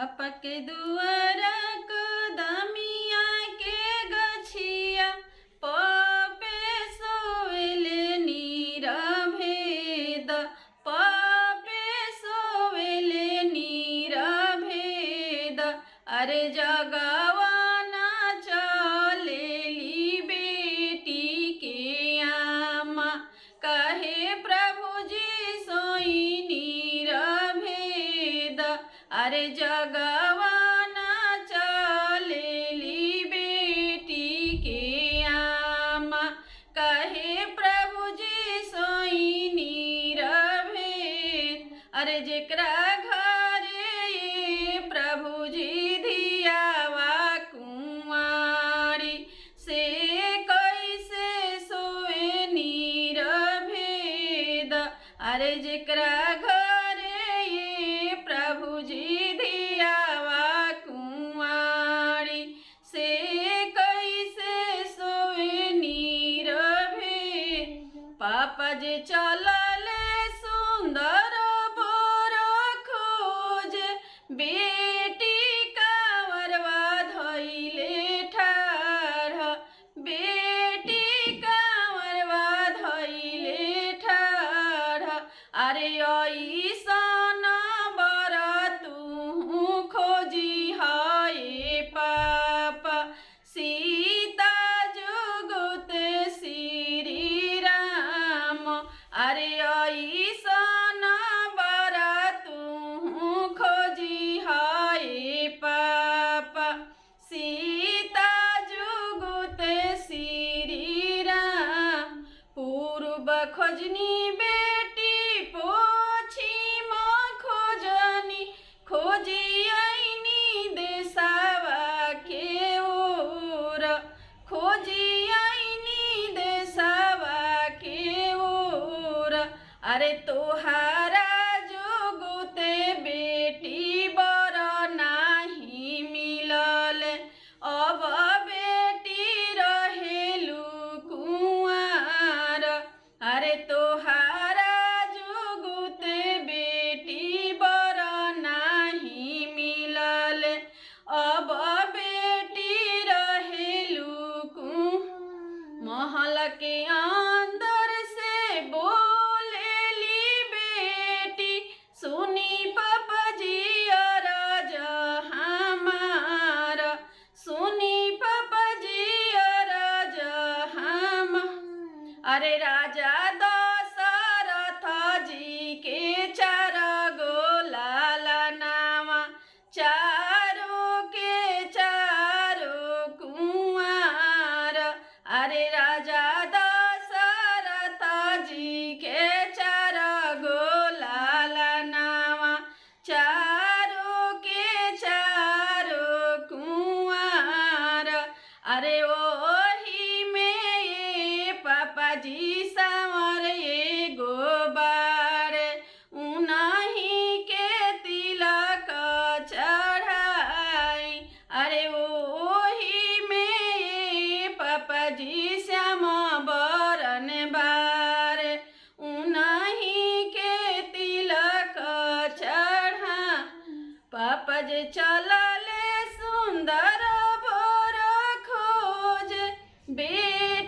आपके दुआर कदमिया के गछिया पपे सोवेले नीरभेद पपे सोवेले नीरभेद। अरे जगवाना चलेली बेटी के आमा कहे प्रभु जी सोई नीरभेद। अरे जगवाना चलेली बेटी के आमा कहे प्रभु जी सोई नीरभेद। अरे जेकरा घरे ये प्रभु जी धियावा कुंवारी से कैसे सोए नीरभेद। अरे जेकरा घरे ये प्रभु जी धियावा कुंवारी से कैसे सोए नीरभेद। पापा जे चलले सुंदर बर खोजे बेटी कांवरवा धइले ठाढ़ बेटी कांवरवा धइले ठाढ़। अरे ऐसन बर तू खोजी हाय पापा सीता जुगुते श्री राम। अरे ऐसन बर तू खोजी हाय पापा सीता जुगुते श्री राम। पूर्व खोजनी बेटी पश्चिम खोजनी खोजी आईनी देशवा के ओर खोजी आईनी देशवा के ओर। अरे तोहारा जुगुते बेटी बर नाही मिलल अब बेटी रहेलू कुंवार। अरे तोहारा जुगुते बेटी बर नाही मिलल अब बेटी रहेलू महल के अंदर से बोलेली बेटी सुनी पापा जी अरज हमार सुनी पापा जी अरज हम। अरे राजा दशरथ जी के 4 गो लाला नावा चारों के चारों कुंवार। अरे राजा दशरथ जी के 4 गो लाला नावा चारों के चारों कुंवार। अरे ओही में ये पापा जी सांवर एगो बार उन्हीं के तिलक चढ़ाई। अरे ओही में ये पापा जी श्याम बरन बार उन्हीं के तिलक चढ़ा। पापा जे चलले सुंदर बर खोज बेटी